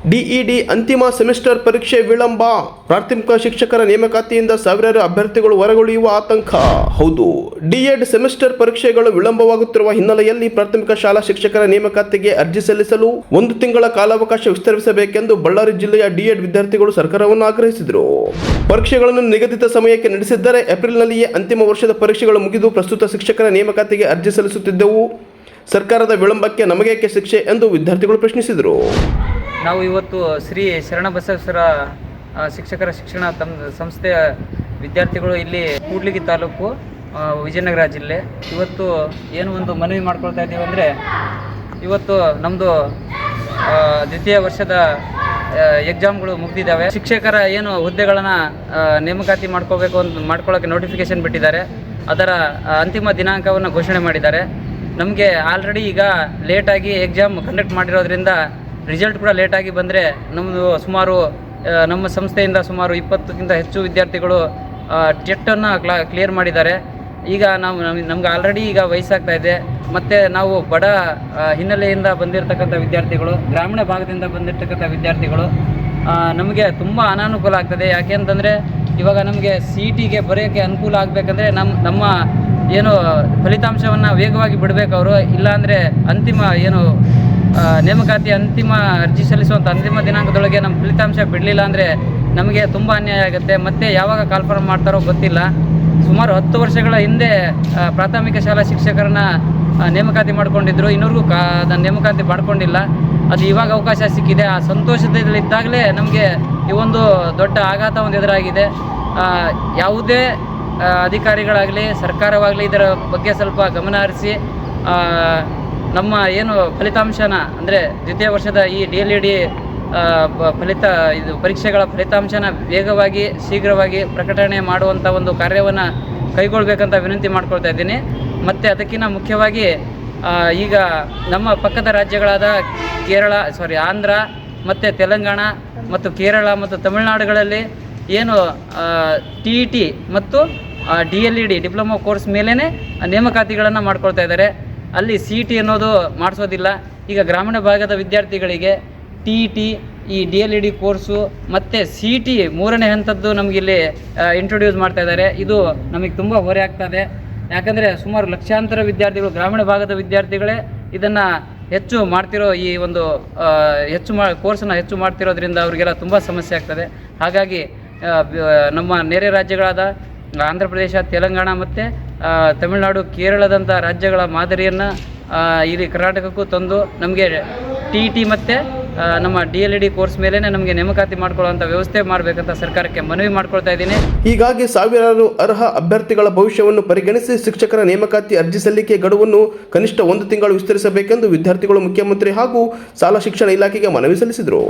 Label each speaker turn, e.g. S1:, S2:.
S1: DEd ಅಂತಿಮ semester ಪರೀಕ್ಷೆ ವಿಳಂಬ. ಪ್ರಾಥಮಿಕ ಶಿಕ್ಷಕರ ನೇಮಕಾತಿಯಿಂದ ಸಾವಿರಾರು ಅಭ್ಯರ್ಥಿಗಳು ಹೊರಗುಳಿಯುವ ಆತಂಕ. ಹೌದು, ಡಿಎಡ್ ಸೆಮಿಸ್ಟರ್ ಪರೀಕ್ಷೆಗಳು ವಿಳಂಬವಾಗುತ್ತಿರುವ ಹಿನ್ನೆಲೆಯಲ್ಲಿ ಪ್ರಾಥಮಿಕ ಶಾಲಾ ಶಿಕ್ಷಕರ ನೇಮಕಾತಿಗೆ ಅರ್ಜಿ ಸಲ್ಲಿಸಲು 1 ತಿಂಗಳ ಕಾಲಾವಕಾಶ ವಿಸ್ತರಿಸಬೇಕೆಂದು ಬಳ್ಳಾರಿ ಜಿಲ್ಲೆಯ ಡಿಎಡ್ ವಿದ್ಯಾರ್ಥಿಗಳು ಸರ್ಕಾರವನ್ನು ಆಗ್ರಹಿಸಿದರು. ಪರೀಕ್ಷೆಗಳನ್ನು ನಿಗದಿತ ಸಮಯಕ್ಕೆ ನಡೆಸಿದ್ದರೆ ಏಪ್ರಿಲ್ನಲ್ಲಿಯೇ ಅಂತಿಮ ವರ್ಷದ ಪರೀಕ್ಷೆಗಳು ಮುಗಿದು ಪ್ರಸ್ತುತ ಶಿಕ್ಷಕರ ನೇಮಕಾತಿಗೆ ಅರ್ಜಿ ಸಲ್ಲಿಸುತ್ತಿದ್ದೆವು. ಸರ್ಕಾರದ ವಿಳಂಬಕ್ಕೆ ನಮಗೇಕೆ ಶಿಕ್ಷೆ ಎಂದು ವಿದ್ಯಾರ್ಥಿಗಳು ಪ್ರಶ್ನಿಸಿದರು.
S2: ನಾವು ಇವತ್ತು ಶ್ರೀ ಶರಣಬಸವೇಶ್ವರ ಶಿಕ್ಷಕರ ಶಿಕ್ಷಣ ಸಂಸ್ಥೆಯ ವಿದ್ಯಾರ್ಥಿಗಳು ಇಲ್ಲಿ ಕೂಡ್ಲಿಗಿ ತಾಲೂಕು ವಿಜಯನಗರ ಜಿಲ್ಲೆ ಇವತ್ತು ಏನು ಒಂದು ಮನವಿ ಮಾಡ್ಕೊಳ್ತಾ ಇದ್ದೀವಿ ಅಂದರೆ, ಇವತ್ತು ನಮ್ಮದು ದ್ವಿತೀಯ ವರ್ಷದ ಎಕ್ಸಾಮ್ಗಳು ಮುಗಿದಿದ್ದಾವೆ. ಶಿಕ್ಷಕರ ಏನು ಹುದ್ದೆಗಳನ್ನು ನೇಮಕಾತಿ ಮಾಡ್ಕೊಳ್ಳೋಕ್ಕೆ ನೋಟಿಫಿಕೇಶನ್ ಬಿಟ್ಟಿದ್ದಾರೆ. ಅದರ ಅಂತಿಮ ದಿನಾಂಕವನ್ನು ಘೋಷಣೆ ಮಾಡಿದ್ದಾರೆ. ನಮಗೆ ಆಲ್ರೆಡಿ ಈಗ ಲೇಟಾಗಿ ಎಕ್ಸಾಮ್ ಕಂಡಕ್ಟ್ ಮಾಡಿರೋದ್ರಿಂದ ರಿಸಲ್ಟ್ ಕೂಡ ಲೇಟಾಗಿ ಬಂದರೆ ನಮ್ಮದು ನಮ್ಮ ಸಂಸ್ಥೆಯಿಂದ ಸುಮಾರು 20ಕ್ಕಿಂತ ಹೆಚ್ಚು ವಿದ್ಯಾರ್ಥಿಗಳು ಟೆಟ್ಟನ್ನು ಕ್ಲಿಯರ್ ಮಾಡಿದ್ದಾರೆ. ಈಗ ನಮ್ಗೆ ಆಲ್ರೆಡಿ ಈಗ ವಯಸ್ಸಾಗ್ತಾ ಇದೆ. ಮತ್ತು ನಾವು ಬಡ ಹಿನ್ನೆಲೆಯಿಂದ ಬಂದಿರತಕ್ಕಂಥ ವಿದ್ಯಾರ್ಥಿಗಳು, ಗ್ರಾಮೀಣ ಭಾಗದಿಂದ ಬಂದಿರತಕ್ಕಂಥ ವಿದ್ಯಾರ್ಥಿಗಳು ನಮಗೆ ತುಂಬ ಅನಾನುಕೂಲ ಆಗ್ತದೆ. ಯಾಕೆ ಅಂತಂದರೆ ಇವಾಗ ನಮಗೆ CETಗೆ ಬರೆಯೋಕ್ಕೆ ಅನುಕೂಲ ಆಗಬೇಕಂದ್ರೆ ನಮ್ಮ ಏನು ಫಲಿತಾಂಶವನ್ನು ವೇಗವಾಗಿ ಬಿಡಬೇಕು ಅವರು. ಇಲ್ಲಾಂದರೆ ಅಂತಿಮ ಏನು ನೇಮಕಾತಿ ಅಂತಿಮ ಅರ್ಜಿ ಸಲ್ಲಿಸುವಂಥ ಅಂತಿಮ ದಿನಾಂಕದೊಳಗೆ ನಮ್ಮ ಫಲಿತಾಂಶ ಬಿಡಲಿಲ್ಲ ಅಂದರೆ ನಮಗೆ ತುಂಬ ಅನ್ಯಾಯ ಆಗುತ್ತೆ. ಮತ್ತು ಯಾವಾಗ ಕಾಲ್ಫಾರ್ಮ್ ಮಾಡ್ತಾರೋ ಗೊತ್ತಿಲ್ಲ. ಸುಮಾರು 10 ವರ್ಷಗಳ ಹಿಂದೆ ಪ್ರಾಥಮಿಕ ಶಾಲಾ ಶಿಕ್ಷಕರನ್ನ ನೇಮಕಾತಿ ಮಾಡ್ಕೊಂಡಿದ್ರು. ಇನ್ನೂರಿಗೂ ನೇಮಕಾತಿ ಮಾಡ್ಕೊಂಡಿಲ್ಲ. ಅದು ಇವಾಗ ಅವಕಾಶ ಸಿಕ್ಕಿದೆ. ಆ ಸಂತೋಷದಲ್ಲಿದ್ದಾಗಲೇ ನಮಗೆ ಈ ಒಂದು ದೊಡ್ಡ ಆಘಾತ ಒಂದು ಎದುರಾಗಿದೆ. ಯಾವುದೇ ಅಧಿಕಾರಿಗಳಾಗಲಿ ಸರ್ಕಾರವಾಗಲಿ ಇದರ ಬಗ್ಗೆ ಸ್ವಲ್ಪ ಗಮನ ಹರಿಸಿ ನಮ್ಮ ಏನು ಫಲಿತಾಂಶನ ಅಂದರೆ ದ್ವಿತೀಯ ವರ್ಷದ ಈ DLED ಪರೀಕ್ಷೆಗಳ ಫಲಿತಾಂಶನ ವೇಗವಾಗಿ ಶೀಘ್ರವಾಗಿ ಪ್ರಕಟಣೆ ಮಾಡುವಂಥ ಒಂದು ಕಾರ್ಯವನ್ನು ಕೈಗೊಳ್ಳಬೇಕಂತ ವಿನಂತಿ ಮಾಡ್ಕೊಳ್ತಾ ಇದ್ದೀನಿ. ಮತ್ತು ಅದಕ್ಕಿಂತ ಮುಖ್ಯವಾಗಿ ಈಗ ನಮ್ಮ ಪಕ್ಕದ ರಾಜ್ಯಗಳಾದ ಆಂಧ್ರ ಮತ್ತು ತೆಲಂಗಾಣ ಮತ್ತು ಕೇರಳ ಮತ್ತು ತಮಿಳುನಾಡುಗಳಲ್ಲಿ ಏನು TET ಮತ್ತು DLED ಡಿಪ್ಲೊಮಾ ಕೋರ್ಸ್ ಮೇಲೇ ನೇಮಕಾತಿಗಳನ್ನು ಮಾಡ್ಕೊಳ್ತಾ ಇದ್ದಾರೆ. ಅಲ್ಲಿ CET ಅನ್ನೋದು ಮಾಡಿಸೋದಿಲ್ಲ. ಈಗ ಗ್ರಾಮೀಣ ಭಾಗದ ವಿದ್ಯಾರ್ಥಿಗಳಿಗೆ TET, ಈ DLED ಕೋರ್ಸು ಮತ್ತು CET 3ನೇ ಹಂತದ್ದು ನಮಗಿಲ್ಲಿ ಇಂಟ್ರೊಡ್ಯೂಸ್ ಮಾಡ್ತಾ ಇದ್ದಾರೆ. ಇದು ನಮಗೆ ತುಂಬ ಹೊರೆ ಆಗ್ತದೆ. ಯಾಕಂದರೆ ಸುಮಾರು ಲಕ್ಷಾಂತರ ವಿದ್ಯಾರ್ಥಿಗಳು, ಗ್ರಾಮೀಣ ಭಾಗದ ವಿದ್ಯಾರ್ಥಿಗಳೇ ಇದನ್ನು ಹೆಚ್ಚು ಮಾಡ್ತಿರೋ ಈ ಒಂದು ಕೋರ್ಸನ್ನು ಹೆಚ್ಚು ಮಾಡ್ತಿರೋದ್ರಿಂದ ಅವರಿಗೆಲ್ಲ ತುಂಬ ಸಮಸ್ಯೆ ಆಗ್ತದೆ. ಹಾಗಾಗಿ ನಮ್ಮ ನೆರೆ ರಾಜ್ಯಗಳಾದ ಆಂಧ್ರ ಪ್ರದೇಶ, ತೆಲಂಗಾಣ ಮತ್ತು ತಮಿಳುನಾಡು, ಕೇರಳದಂಥ ರಾಜ್ಯಗಳ ಮಾದರಿಯನ್ನು ಇಲ್ಲಿ ಕರ್ನಾಟಕಕ್ಕೂ ತಂದು ನಮಗೆ TET ಮತ್ತು ನಮ್ಮ DLED ಕೋರ್ಸ್ ಮೇಲೇ ನಮಗೆ ನೇಮಕಾತಿ ಮಾಡ್ಕೊಳ್ಳುವಂಥ ವ್ಯವಸ್ಥೆ ಮಾಡಬೇಕಂತ ಸರ್ಕಾರಕ್ಕೆ ಮನವಿ ಮಾಡ್ಕೊಳ್ತಾ ಇದ್ದೀನಿ.
S1: ಹೀಗಾಗಿ ಸಾವಿರಾರು ಅರ್ಹ ಅಭ್ಯರ್ಥಿಗಳ ಭವಿಷ್ಯವನ್ನು ಪರಿಗಣಿಸಿ ಶಿಕ್ಷಕರ ನೇಮಕಾತಿ ಅರ್ಜಿ ಸಲ್ಲಿಕೆ ಗಡುವನ್ನು ಕನಿಷ್ಠ 1 ತಿಂಗಳು ವಿಸ್ತರಿಸಬೇಕೆಂದು ವಿದ್ಯಾರ್ಥಿಗಳು ಮುಖ್ಯಮಂತ್ರಿ ಹಾಗೂ ಶಾಲಾ ಶಿಕ್ಷಣ ಇಲಾಖೆಗೆ ಮನವಿ ಸಲ್ಲಿಸಿದರು.